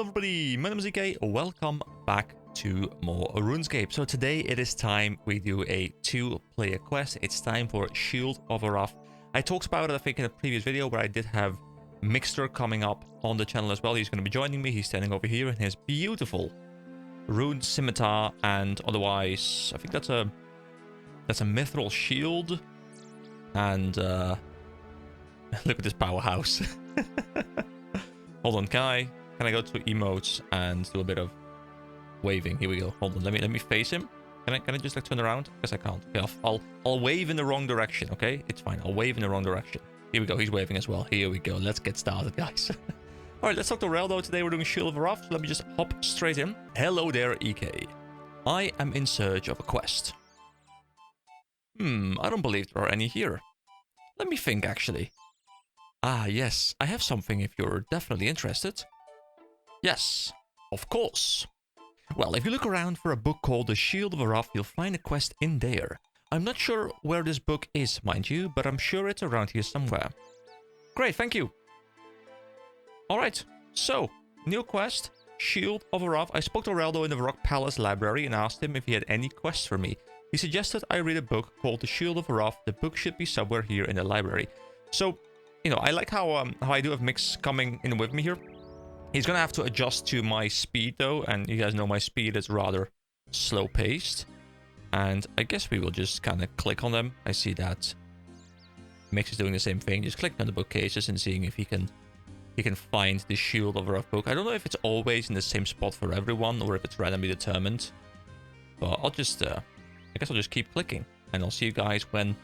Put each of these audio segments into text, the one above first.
everybody, my name is EK, welcome back to more RuneScape. So today it is time we do a 2-player quest. It's time for Shield of Arrav. I talked about it I think in a previous video where I did have Mixter coming up on the channel as well. He's going to be joining me. He's standing over here in his beautiful rune scimitar, and otherwise I think that's a mithril shield. And look at this powerhouse. Hold on, can I go to emotes and do a bit of waving? Here we go. Hold on, let me face him. Can I just like turn around? Guess I can't. Okay, I'll wave in the wrong direction. Okay, it's fine. I'll wave in the wrong direction. Here we go. He's waving as well. Here we go. Let's get started, guys. All right, let's talk to Reldo. Today we're doing Shield of Arrav. So let me just hop straight in. Hello there, EK. I am in search of a quest. I don't believe there are any here. Let me think, actually. Ah, yes, I have something if you're definitely interested. Yes, of course. Well, if you look around for a book called The Shield of Arrav, you'll find a quest in there. I'm not sure where this book is, mind you, but I'm sure it's around here somewhere. Great, thank you. Alright, so, new quest, Shield of Arrav. I spoke to Reldo in the Rock Palace library and asked him if he had any quests for me. He suggested I read a book called The Shield of Arrav. The book should be somewhere here in the library. So, you know, I like how I do have Mix coming in with me here. He's gonna have to adjust to my speed though, and you guys know my speed is rather slow-paced. And I guess we will just kind of click on them. I see that Mix is doing the same thing, just clicking on the bookcases and seeing if he can find the Shield of Arrav book. I don't know if it's always in the same spot for everyone or if it's randomly determined. But I'll just, I guess I'll just keep clicking, and I'll see you guys when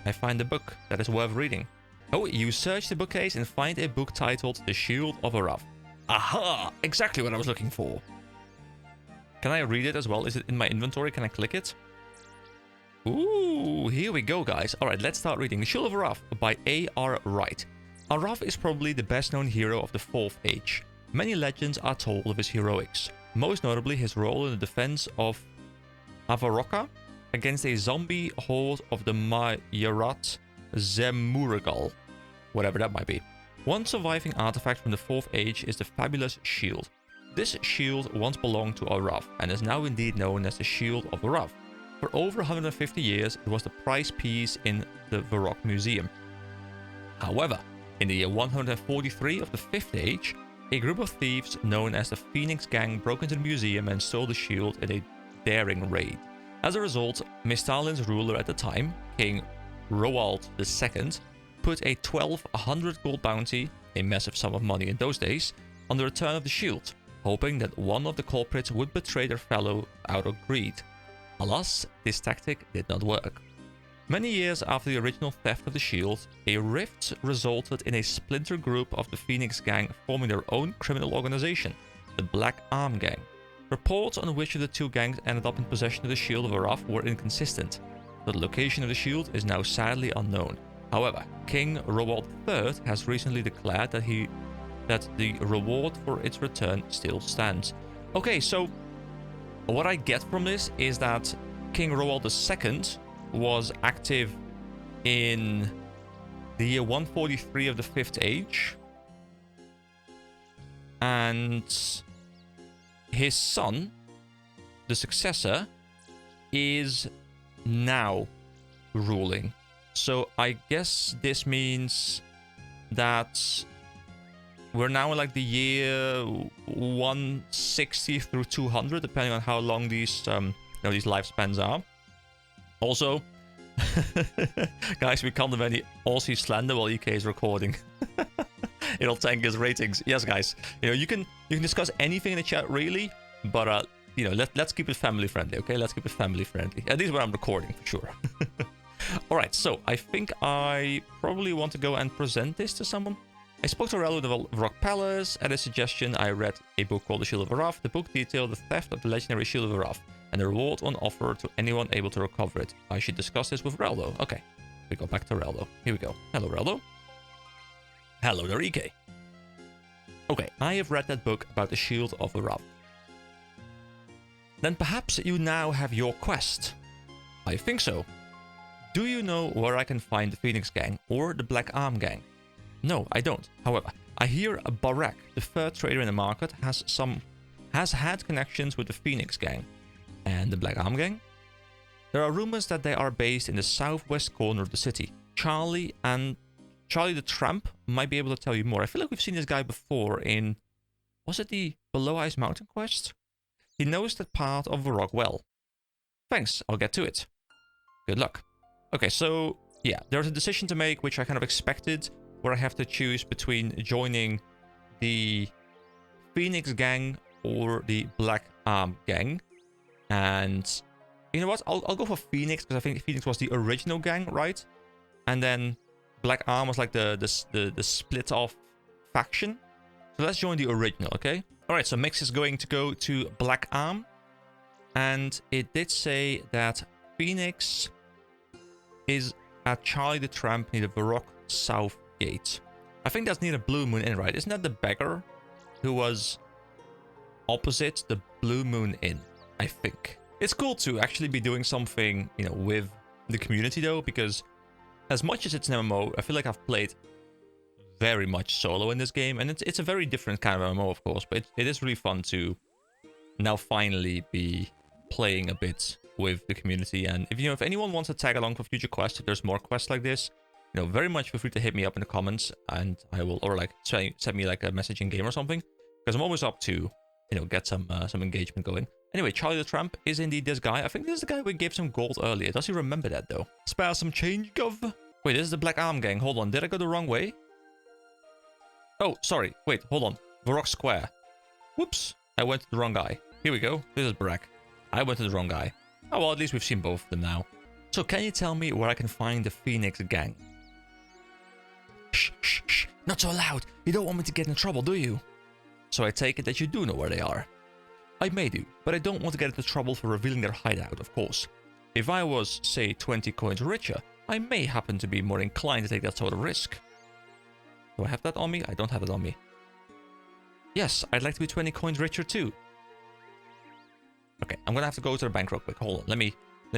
I find a book that is worth reading. Oh, you search the bookcase and find a book titled The Shield of Arrav. Aha! Exactly what I was looking for. Can I read it as well? Is it in my inventory? Can I click it? Ooh, here we go, guys. Alright, let's start reading. The Shield of Arrav by A.R. Wright. Arrav is probably the best-known hero of the 4th Age. Many legends are told of his heroics, most notably his role in the defense of Avaroka against a zombie horde of the Mayorat Zemuragal, whatever that might be. One surviving artifact from the 4th Age is the fabulous shield. This shield once belonged to Arrav and is now indeed known as the Shield of Arrav. For over 150 years, it was the prize piece in the Varrock Museum. However, in the year 143 of the 5th Age, a group of thieves known as the Phoenix Gang broke into the museum and stole the shield in a daring raid. As a result, Mistalin's ruler at the time, King Roald II, put a 1,200 gold bounty, a massive sum of money in those days, on the return of the shield, hoping that one of the culprits would betray their fellow out of greed. Alas, this tactic did not work. Many years after the original theft of the shield, a rift resulted in a splinter group of the Phoenix Gang forming their own criminal organization, the Black Arm Gang. Reports on which of the two gangs ended up in possession of the Shield of Arrav were inconsistent, so the location of the shield is now sadly unknown. However, King Roald III has recently declared that the reward for its return still stands. Okay, so what I get from this is that King Roald II was active in the year 143 of the 5th Age, and his son, the successor, is now ruling. So I guess this means that we're now in like the year 160 through 200, depending on how long these these lifespans are. Also, guys, we can't have any Aussie slander while EK is recording. It'll tank his ratings. Yes, guys. You know, you can discuss anything in the chat, really, but you know, let's keep it family friendly, okay? Let's keep it family friendly. At least when I'm recording, for sure. All right, so I think I probably want to go and present this to someone. I spoke to Reldo of the Rock Palace. At his suggestion, I read a book called The Shield of Arrav. The book detailed the theft of the legendary Shield of Arrav and the reward on offer to anyone able to recover it. I should discuss this with Reldo. Okay, we go back to Reldo. Here we go. Hello, Reldo. Hello there, EK. Okay, I have read that book about the Shield of Arrav. Then perhaps you now have your quest. I think so. Do you know where I can find the Phoenix Gang or the Black Arm Gang? No, I don't. However, I hear Barak, the third trader in the market, has had connections with the Phoenix gang and the Black Arm gang. There are rumors that they are based in the southwest corner of the city. Charlie the Tramp might be able to tell you more. I feel like we've seen this guy before in... Was it the Below Ice Mountain quest? He knows that part of the rock well. Thanks, I'll get to it. Good luck. Okay, so yeah, there's a decision to make, which I kind of expected, where I have to choose between joining the Phoenix gang or the Black Arm gang. And you know what? I'll go for Phoenix, because I think Phoenix was the original gang, right? And then Black Arm was like the split off faction. So let's join the original, okay? Alright, so Mix is going to go to Black Arm. And it did say that Phoenix is at Charlie the Tramp near the Varrock South Gate. I think that's near the Blue Moon Inn, right? Isn't that the beggar who was opposite the Blue Moon Inn? I think. It's cool to actually be doing something, you know, with the community though, because as much as it's an MMO, I feel like I've played very much solo in this game, and it's a very different kind of MMO, of course, but it is really fun to now finally be playing a bit with the community. And if anyone wants to tag along for future quests, if there's more quests like this, you know, very much feel free to hit me up in the comments, and I will, or like send me like a message in game or something, because I'm always up to, you know, get some engagement going. Anyway, Charlie the Tramp is indeed this guy. I think this is the guy we gave some gold earlier. Does he remember that though? Spare some change, gov. Wait, this is the Black Arm gang. Hold on, did I go the wrong way? Oh, sorry. Wait, hold on. Varrock Square. Whoops, I went to the wrong guy. Here we go. This is Barak. I went to the wrong guy. Oh, well, at least we've seen both of them now. So can you tell me where I can find the Phoenix gang? Shh, shh, shh. Not so loud. You don't want me to get in trouble, do you? So I take it that you do know where they are. I may do, but I don't want to get into trouble for revealing their hideout, of course. If I was, say, 20 coins richer, I may happen to be more inclined to take that sort of risk. Do I have that on me? I don't have it on me. Yes, I'd like to be 20 coins richer too. Okay, I'm gonna have to go to the bank real quick. Hold on, let me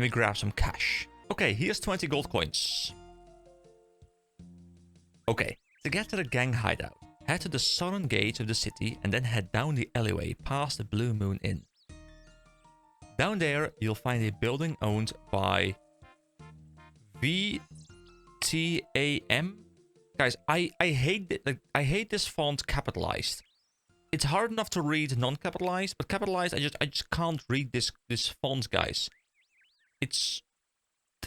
grab some cash. Okay, here's 20 gold coins. Okay, to get to the gang hideout, head to the southern gate of the city and then head down the alleyway past the Blue Moon Inn. Down there, you'll find a building owned by VTAM. Guys, I hate it. Like, I hate this font capitalized. It's hard enough to read non-capitalized, but capitalized, I just can't read this font, guys. There's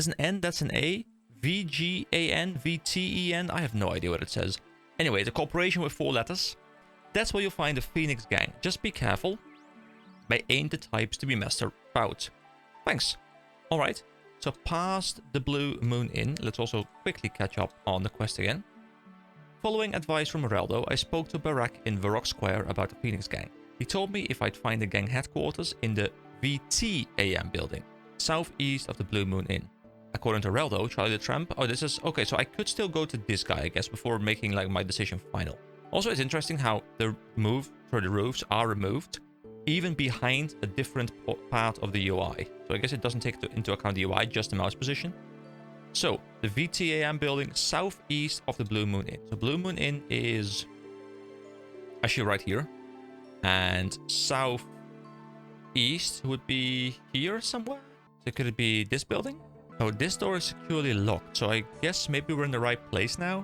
an N, that's an A. VGAN, VTEN, I have no idea what it says. Anyway, it's a corporation with 4 letters. That's where you'll find the Phoenix gang. Just be careful. They ain't the types to be messed about. Thanks. Alright, so past the Blue Moon Inn, let's also quickly catch up on the quest again. Following advice from Moreldo, I spoke to Barak in Varrock Square about the Phoenix gang. He told me if I'd find the gang headquarters in the VTAM building, southeast of the Blue Moon Inn. According to Reldo, Charlie the Tramp... Oh, this is... Okay, so I could still go to this guy, I guess, before making, like, my decision final. Also, it's interesting how the roofs are removed, even behind a different part of the UI. So I guess it doesn't take into account the UI, just the mouse position. So, the VTAM building southeast of the Blue Moon Inn. So, Blue Moon Inn is actually right here. And southeast would be here somewhere. So, could it be this building? Oh, this door is securely locked, so I guess maybe we're in the right place now.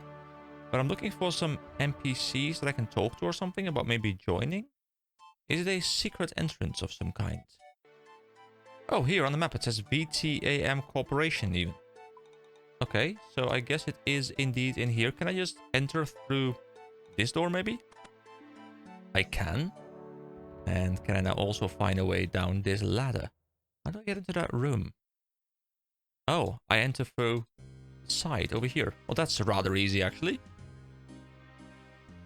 But I'm looking for some NPCs that I can talk to or something about maybe joining. Is it a secret entrance of some kind? Oh, here on the map it says VTAM Corporation even. Okay, so I guess it is indeed in here. Can I just enter through this door maybe? I can. And can I now also find a way down this ladder? How do I get into that room? Oh, I enter through the side over here. Well, that's rather easy, actually.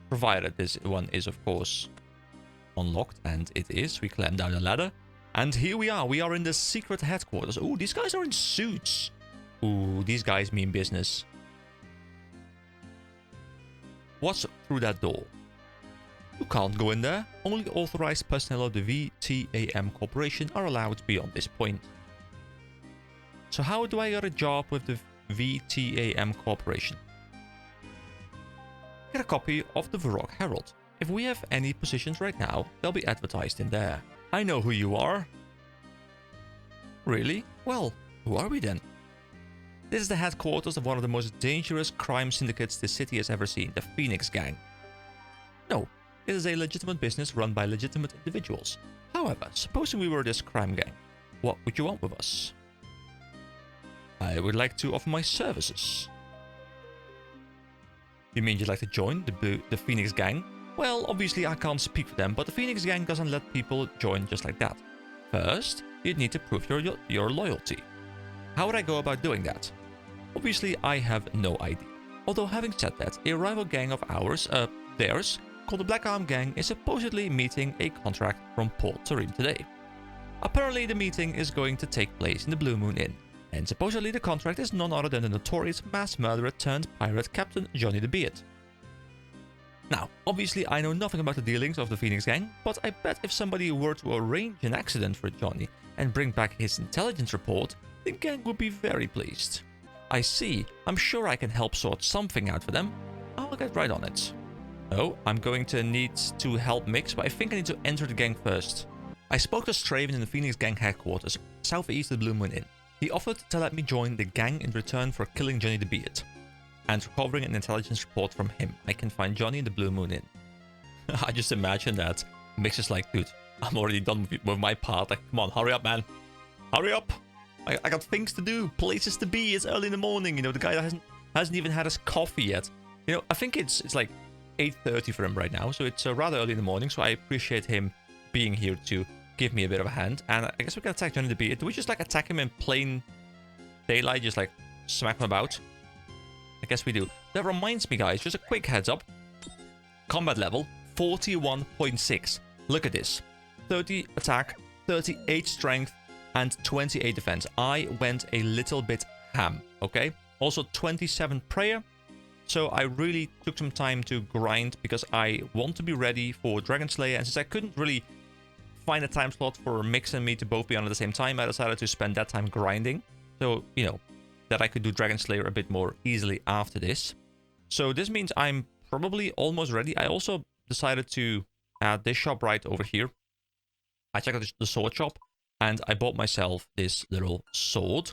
Provided this one is, of course, unlocked. And it is. We climb down the ladder. And here we are. We are in the secret headquarters. Ooh, these guys are in suits. Ooh, these guys mean business. What's through that door? You can't go in there. Only authorized personnel of the VTAM Corporation are allowed beyond this point. So how do I get a job with the VTAM Corporation? Get a copy of the Varrock Herald. If we have any positions right now, they'll be advertised in there. I know who you are. Really? Well, who are we then? This is the headquarters of one of the most dangerous crime syndicates the city has ever seen, the Phoenix Gang. No, it is a legitimate business run by legitimate individuals. However, supposing we were this crime gang, what would you want with us? I would like to offer my services. You mean you'd like to join the Phoenix Gang? Well, obviously I can't speak for them, but the Phoenix Gang doesn't let people join just like that. First, you'd need to prove your loyalty. How would I go about doing that? Obviously, I have no idea. Although having said that, a rival gang of theirs, called the Black Arm Gang, is supposedly meeting a contract from Port Tarim today. Apparently, the meeting is going to take place in the Blue Moon Inn, and supposedly the contract is none other than the notorious mass murderer turned pirate Captain Johnny the Beard. Now, obviously I know nothing about the dealings of the Phoenix Gang, but I bet if somebody were to arrange an accident for Johnny and bring back his intelligence report, the gang would be very pleased. I see, I'm sure I can help sort something out for them. I'll get right on it. Oh, I'm going to need to help Mix, but I think I need to enter the gang first. I spoke to Straven in the Phoenix Gang headquarters, southeast of the Blue Moon Inn. He offered to let me join the gang in return for killing Johnny the Beard and recovering an intelligence report from him. I can find Johnny in the Blue Moon Inn. I just imagine that Mix is like, dude, I'm already done with my part. Like, come on, hurry up, man. Hurry up. I got things to do, places to be. It's early in the morning. You know, the guy that hasn't even had his coffee yet. You know, I think it's like 8:30 for him right now, so it's rather early in the morning. So I appreciate him being here to give me a bit of a hand. And I guess we can attack Johnny the Beard. Do we just like attack him in plain daylight, just like smack him about? I guess we do. That reminds me, guys, just a quick heads up. Combat level 41.6. Look at this. 30 attack, 38 strength, and 28 defense. I went a little bit ham, okay? Also 27 prayer. So I really took some time to grind because I want to be ready for Dragon Slayer. And since I couldn't really find a time slot for Mix and me to both be on at the same time, I decided to spend that time grinding. So, you know, that I could do Dragon Slayer a bit more easily after this. So this means I'm probably almost ready. I also decided to add this shop right over here. I checked out the sword shop and I bought myself this little sword,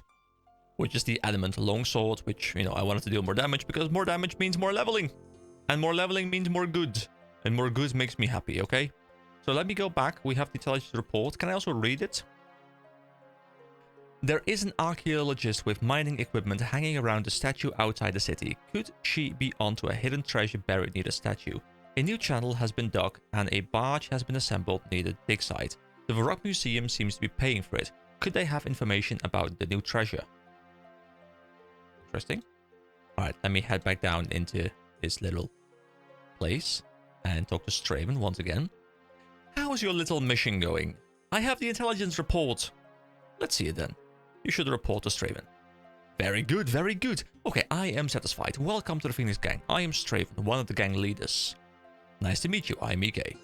which is the adamant longsword, which, you know, I wanted to deal more damage because more damage means more leveling. And more leveling means more good. And more good makes me happy, okay? So let me go back. We have the intelligence report. Can I also read it? There is an archaeologist with mining equipment hanging around the statue outside the city. Could she be onto a hidden treasure buried near the statue? A new channel has been dug and a barge has been assembled near the dig site. The Varrock Museum seems to be paying for it. Could they have information about the new treasure? Interesting. Alright, let me head back down into this little place and talk to Straven once again. How's your little mission going? I have the intelligence report. Let's see it then. You should report to Straven. Very good, very good. Okay, I am satisfied. Welcome to the Phoenix Gang. I am Straven, one of the gang leaders. Nice to meet you, I'm Ike.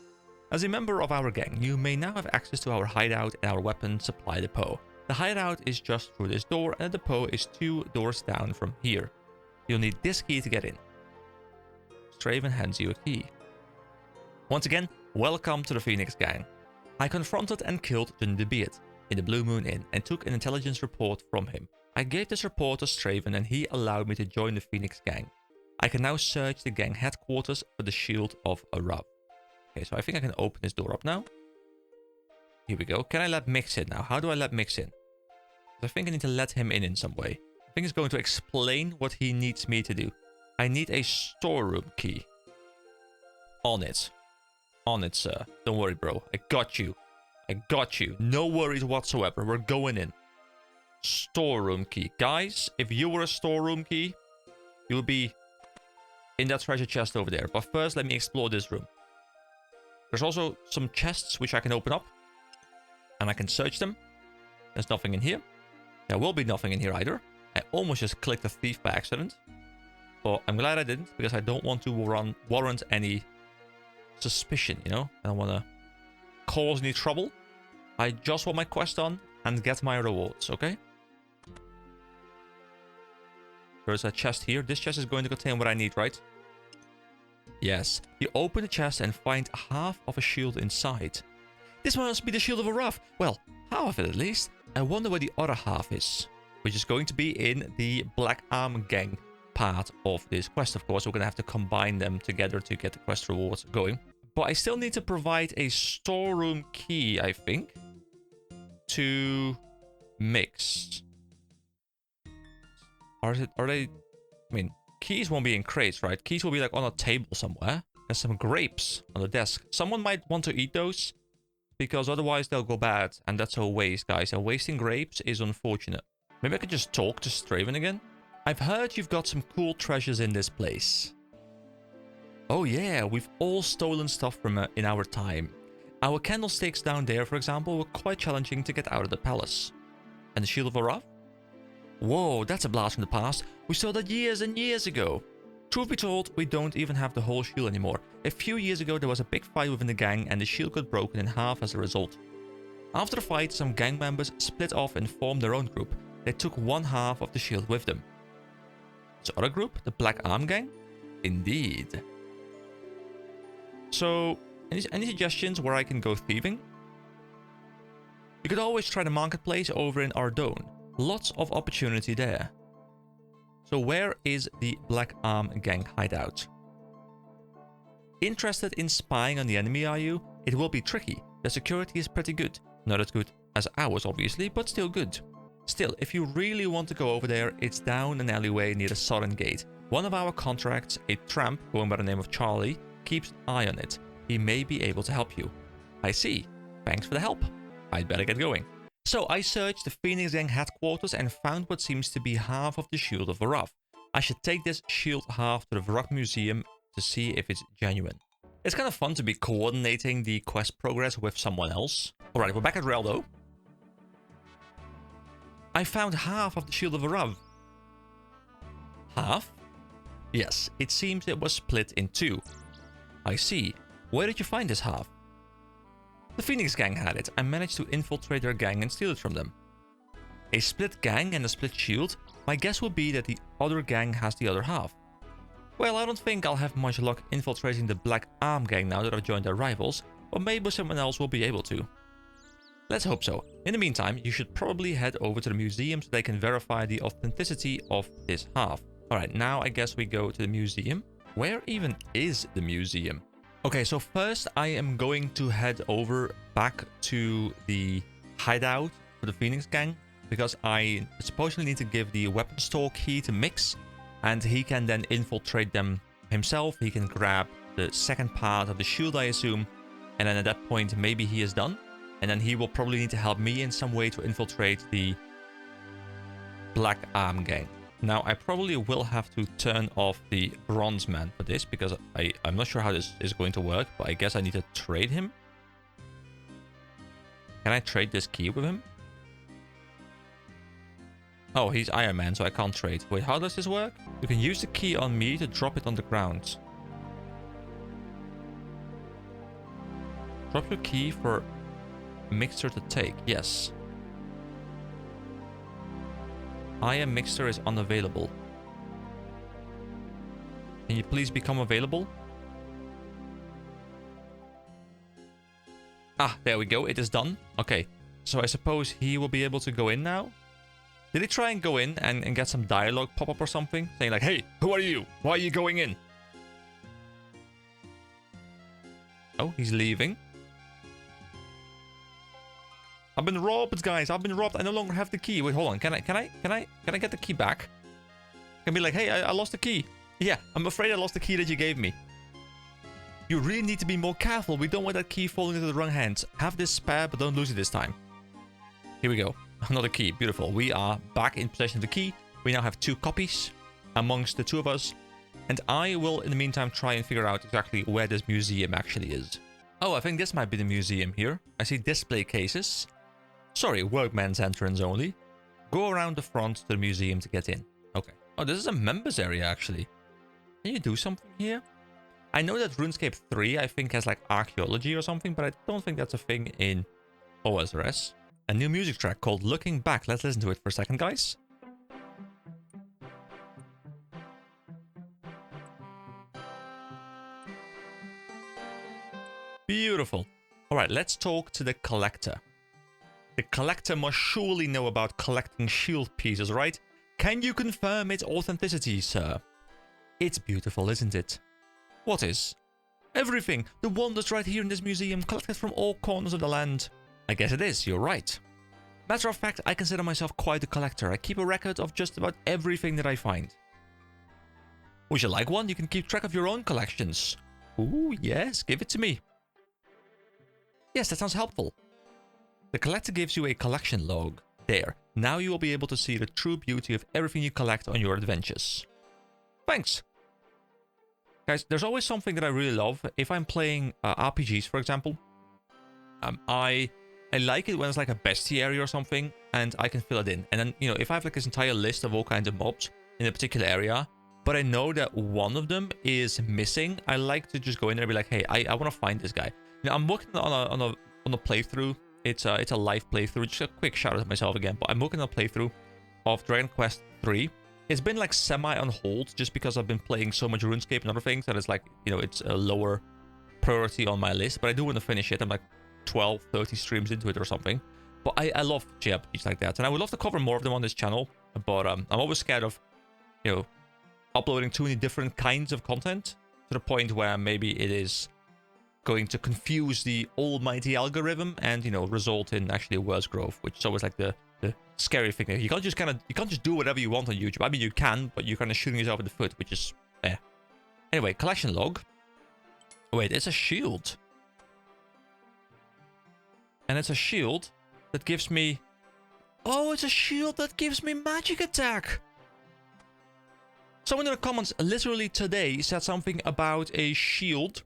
As a member of our gang, you may now have access to our hideout and our weapon supply depot. The hideout is just through this door and the depot is 2 doors down from here. You'll need this key to get in. Straven hands you a key. Once again, welcome to the Phoenix Gang. I confronted and killed Johnny the Beard in the Blue Moon Inn and took an intelligence report from him. I gave this report to Straven and he allowed me to join the Phoenix Gang. I can now search the gang headquarters for the shield of Arrav. Okay, so I think I can open this door up now. Here we go. Can I let Mix in now? How do I let Mix in? I think I need to let him in some way. I think he's going to explain what he needs me to do. I need a storeroom key. On it. On it, sir. Don't worry, bro. I got you. I got you. No worries whatsoever. We're going in. Storeroom key. Guys, if you were a storeroom key, you'll be in that treasure chest over there. But first, let me explore this room. There's also some chests which I can open up. And I can search them. There's nothing in here. There will be nothing in here either. I almost just clicked a thief by accident. But I'm glad I didn't, because I don't want to warrant any suspicion, you know? I don't want to cause any trouble. I just want my quest done and get my rewards, okay? There's a chest here. This chest is going to contain what I need, right? Yes, you open the chest and find half of a shield inside. This must be the shield of Arrav. Well, half of it at least. I wonder where the other half is, which is going to be in the Black Arm Gang part of this quest, of course. We're going to have to combine them together to get the quest rewards going. But I still need to provide a storeroom key, I think, to Mix. Are they... I mean, keys won't be in crates, right? Keys will be like on a table somewhere. There's some grapes on the desk. Someone might want to eat those, because otherwise they'll go bad. And that's a waste, guys. And wasting grapes is unfortunate. Maybe I could just talk to Straven again. I've heard you've got some cool treasures in this place. Oh yeah, we've all stolen stuff from in our time. Our candlesticks down there, for example, were quite challenging to get out of the palace. And the Shield of Arrav? Whoa, that's a blast from the past. We saw that years and years ago. Truth be told, we don't even have the whole shield anymore. A few years ago, there was a big fight within the gang and the shield got broken in half as a result. After the fight, some gang members split off and formed their own group. They took one half of the shield with them. This other group, the Black Arm Gang? Indeed. So, any suggestions where I can go thieving? You could always try the marketplace over in Ardone. Lots of opportunity there. So where is the Black Arm Gang hideout? Interested in spying on the enemy, are you? It will be tricky. The security is pretty good. Not as good as ours, obviously, but still good. Still, if you really want to go over there, it's down an alleyway near the southern gate. One of our contracts, a tramp going by the name of Charlie, keeps an eye on it. He may be able to help you. I see. Thanks for the help. I'd better get going. So I searched the Phoenix Gang headquarters and found what seems to be half of the Shield of Arrav. I should take this shield half to the Varrock Museum to see if it's genuine. It's kind of fun to be coordinating the quest progress with someone else. Alright, we're back at Rel though. I found half of the Shield of Arrav. Half? Yes, it seems it was split in two. I see. Where did you find this half? The Phoenix Gang had it. I managed to infiltrate their gang and steal it from them. A split gang and a split shield? My guess would be that the other gang has the other half. Well, I don't think I'll have much luck infiltrating the Black Arm Gang now that I've joined their rivals, but maybe someone else will be able to. Let's hope so. In the meantime, you should probably head over to the museum so they can verify the authenticity of this half. Alright, now I guess we go to the museum. Where even is the museum? Okay, so first I am going to head over back to the hideout for the Phoenix Gang, because I supposedly need to give the weapon store key to Mix, and he can then infiltrate them himself. He can grab the second part of the shield, I assume, and then at that point maybe he is done, and then he will probably need to help me in some way to infiltrate the Black Arm Gang. Now, I probably will have to turn off the Bronze Man for this, because I'm not sure how this is going to work, but I guess I need to trade him. Can I trade this key with him? Oh, he's Iron Man, so I can't trade. Wait, how does this work? You can use the key on me to drop it on the ground. Drop your key for Mixer to take. Yes. I am Mixer is unavailable. Can you please become available? Ah, there we go. It is done. Okay. So I suppose he will be able to go in now? Did he try and go in and get some dialogue pop up or something? Saying like, hey, who are you? Why are you going in? Oh, he's leaving. I've been robbed, guys. I've been robbed. I no longer have the key. Wait, hold on. Can I get the key back? Can be like, hey, I lost the key. Yeah, I'm afraid I lost the key that you gave me. You really need to be more careful. We don't want that key falling into the wrong hands. Have this spare, but don't lose it this time. Here we go. Another key. Beautiful. We are back in possession of the key. We now have 2 copies amongst the 2 of us. And I will, in the meantime, try and figure out exactly where this museum actually is. Oh, I think this might be the museum here. I see display cases. Sorry, workman's entrance only. Go around the front to the museum to get in. Okay. Oh, this is a members area, actually. Can you do something here? I know that RuneScape 3, I think, has like archaeology or something, but I don't think that's a thing in OSRS. A new music track called Looking Back. Let's listen to it for a second, guys. Beautiful. All right, let's talk to the collector. The collector must surely know about collecting shield pieces, right? Can you confirm its authenticity, sir? It's beautiful, isn't it? What is? Everything. The wonders right here in this museum, collected from all corners of the land. I guess it is, you're right. Matter of fact, I consider myself quite a collector. I keep a record of just about everything that I find. Would you like one? You can keep track of your own collections. Ooh, yes, give it to me. Yes, that sounds helpful. The collector gives you a collection log. There, now you will be able to see the true beauty of everything you collect on your adventures. Thanks. Guys, there's always something that I really love. If I'm playing RPGs, for example, I like it when it's like a bestiary or something, and I can fill it in. And then, you know, if I have like this entire list of all kinds of mobs in a particular area, but I know that one of them is missing, I like to just go in there and be like, hey, I want to find this guy. You know, I'm working on a playthrough. It's a live playthrough. Just a quick shout out to myself again, but I'm working on a playthrough of Dragon Quest 3. It's been like semi on hold just because I've been playing so much RuneScape and other things that it's like, you know, it's a lower priority on my list, but I do want to finish it. I'm like 12, 30 streams into it or something. But I love JRPGs like that, and I would love to cover more of them on this channel, but I'm always scared of, you know, uploading too many different kinds of content to the point where maybe it is going to confuse the almighty algorithm and, you know, result in actually worse growth, which is always like the scary thing. You can't just do whatever you want on YouTube. I mean, you can, but you're kind of shooting yourself in the foot, which is Anyway, collection log. Wait, it's a shield. And it's a shield that gives me... Oh, it's a shield that gives me magic attack! Someone in the comments literally today said something about a shield,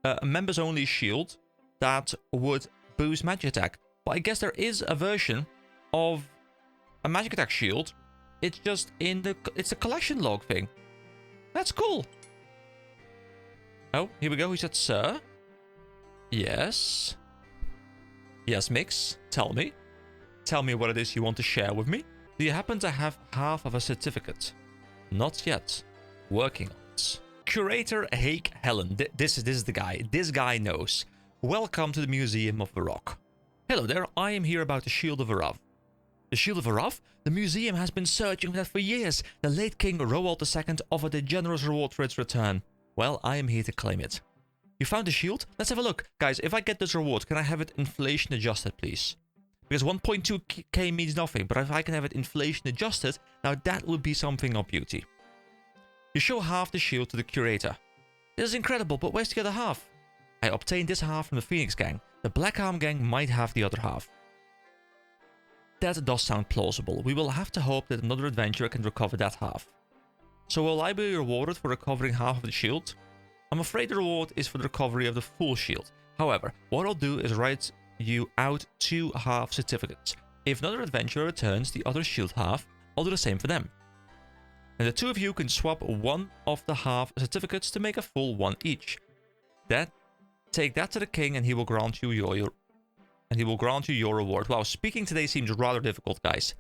a members only shield, that would boost magic attack. But I guess there is a version of a magic attack shield. It's just in the... It's a collection log thing. That's cool. Oh, here we go. He said, sir. Yes. Yes, Mix. Tell me. Tell me what it is you want to share with me. Do you happen to have half of a certificate? Not yet. Working on it. Curator Hake Helen. This is the guy. This guy knows. Welcome to the Museum of the Rock. Hello there. I am here about the Shield of Arrav. The Shield of Arrav? The museum has been searching for that for years. The late King Roald II offered a generous reward for its return. Well, I am here to claim it. You found the shield? Let's have a look. Guys, if I get this reward, can I have it inflation adjusted, please? Because 1.2k means nothing, but if I can have it inflation adjusted, now that would be something of beauty. You show half the shield to the curator. This is incredible, but where's the other half? I obtained this half from the Phoenix gang. The Black Arm gang might have the other half. That does sound plausible. We will have to hope that another adventurer can recover that half. So will I be rewarded for recovering half of the shield? I'm afraid the reward is for the recovery of the full shield. However, what I'll do is write you out 2 half certificates. If another adventurer returns the other shield half, I'll do the same for them. And the 2 of you can swap one of the half certificates to make a full one each. Take that to the king and he will grant you your reward. Wow, speaking today seems rather difficult, guys.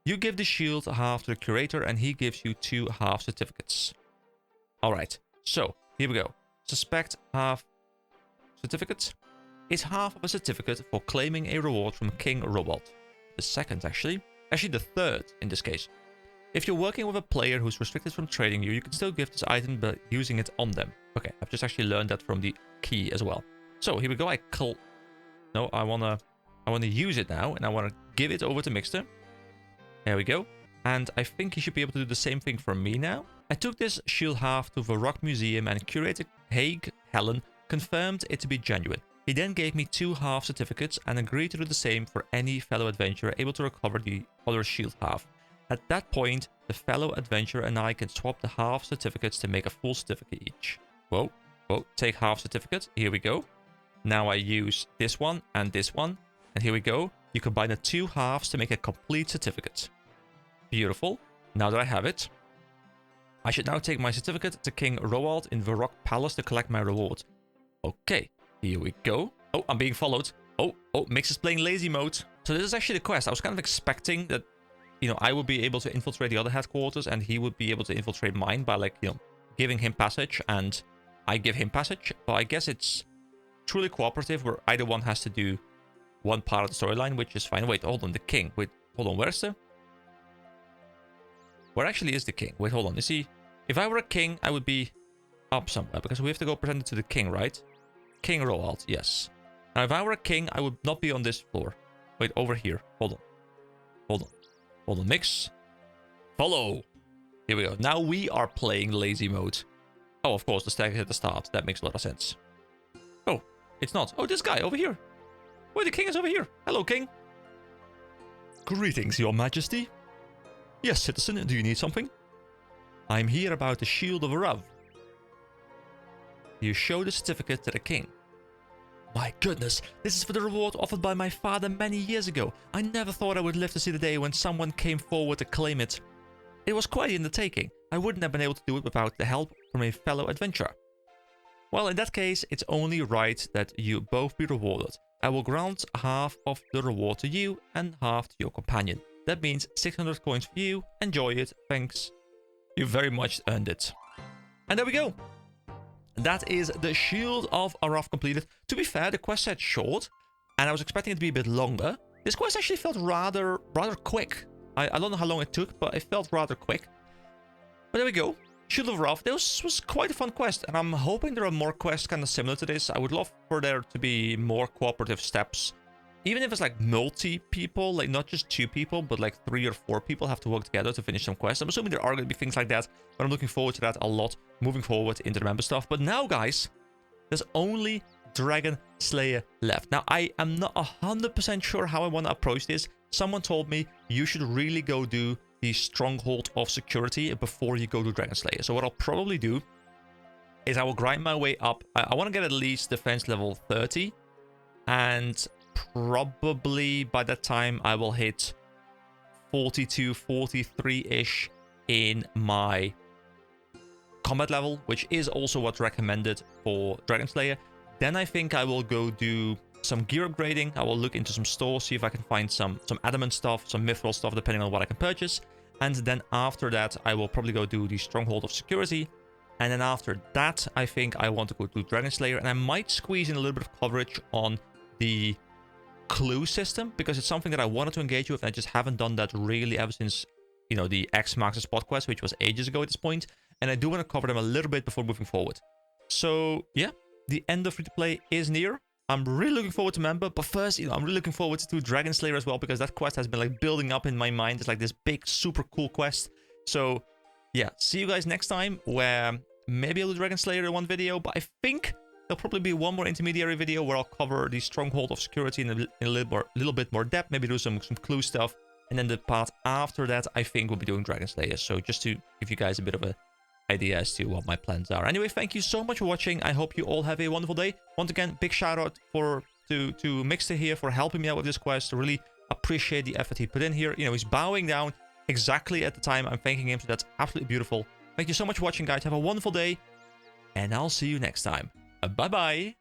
You give the shield half to the curator and he gives you 2 half certificates. Alright, so here we go. Suspect half certificates. It's half of a certificate for claiming a reward from King Roald. The second, actually the third in this case. If you're working with a player who's restricted from trading you, you can still give this item by using it on them. Okay, I've just actually learned that from the key as well. So here we go. I wanna use it now, and I wanna give it over to Mixter. There we go. And I think he should be able to do the same thing for me now. I took this shield half to the Rock Museum and curator Hake Helen confirmed it to be genuine. He then gave me 2 half certificates and agreed to do the same for any fellow adventurer able to recover the other shield half. At that point, the fellow adventurer and I can swap the half certificates to make a full certificate each. Whoa, take half certificate. Here we go. Now I use this one and this one. And here we go. You combine the 2 halves to make a complete certificate. Beautiful. Now that I have it, I should now take my certificate to King Roald in the Rock Palace to collect my reward. Okay, here we go. Oh, I'm being followed. Oh, Mix is playing lazy mode. So this is actually the quest. I was kind of expecting that, you know, I would be able to infiltrate the other headquarters and he would be able to infiltrate mine by, like, you know, giving him passage and I give him passage. But I guess it's truly cooperative, where either one has to do one part of the storyline, which is fine. Wait, hold on, the king. Wait, hold on, where's the... Where actually is the king? Wait, hold on. You see, if I were a king, I would be up somewhere, because we have to go present it to the king, right? King Roald, yes. Now, if I were a king, I would not be on this floor. Wait, over here. Hold on. Hold on. Hold on, mix. Follow. Here we go. Now we are playing lazy mode. Oh, of course, the stack is at the start. That makes a lot of sense. Oh, it's not. Oh, this guy over here. Wait, the king is over here. Hello, king. Greetings, your majesty. Yes, citizen, do you need something? I'm here about the shield of Arrav. You show the certificate to the king. My goodness, this is for the reward offered by my father many years ago. I never thought I would live to see the day when someone came forward to claim it. It was quite the undertaking. I wouldn't have been able to do it without the help from a fellow adventurer. Well, in that case, it's only right that you both be rewarded. I will grant half of the reward to you and half to your companion. That means 600 coins for you. Enjoy it. Thanks. You very much earned it. And there we go. That is the Shield of Arrav completed. To be fair, the quest said short, and I was expecting it to be a bit longer. This quest actually felt rather quick. I don't know how long it took, but it felt rather quick. But there we go. Shield of Arrav. This was quite a fun quest, and I'm hoping there are more quests kind of similar to this. I would love for there to be more cooperative steps. Even if it's like multi-people, like not just 2 people, but like 3 or 4 people have to work together to finish some quests. I'm assuming there are going to be things like that, but I'm looking forward to that a lot moving forward into the member stuff. But now, guys, there's only Dragon Slayer left. Now, I am not 100% sure how I want to approach this. Someone told me you should really go do the Stronghold of Security before you go to Dragon Slayer. So what I'll probably do is I will grind my way up. I want to get at least defense level 30, and probably by that time I will hit 42, 43-ish in my combat level, which is also what's recommended for Dragon Slayer. Then I think I will go do some gear upgrading. I will look into some stores, see if I can find some adamant stuff, some mithril stuff, depending on what I can purchase. And then after that, I will probably go do the Stronghold of Security. And then after that, I think I want to go to Dragon Slayer, and I might squeeze in a little bit of coverage on the clue system, because it's something that I wanted to engage with, and I just haven't done that really ever since, you know, the X marks the spot quest, which was ages ago at this point. And I do want to cover them a little bit before moving forward. So yeah, the end of free-to-play is near. I'm really looking forward to Member, but first, you know, I'm really looking forward to Dragon Slayer as well, because that quest has been like building up in my mind. It's like this big, super cool quest. So yeah, see you guys next time, where maybe I'll do Dragon Slayer in one video, but I think there'll probably be one more intermediary video where I'll cover the Stronghold of Security in a little bit more depth, maybe do some clue stuff, and then the part after that, I think we'll be doing Dragon Slayer. So just to give you guys a bit of an idea as to what my plans are. Anyway, thank you so much for watching. I hope you all have a wonderful day. Once again, big shout out to Mixter here for helping me out with this quest. I really appreciate the effort he put in here. You know, he's bowing down exactly at the time I'm thanking him, so that's absolutely beautiful. Thank you so much for watching, guys. Have a wonderful day, and I'll see you next time. Bye-bye.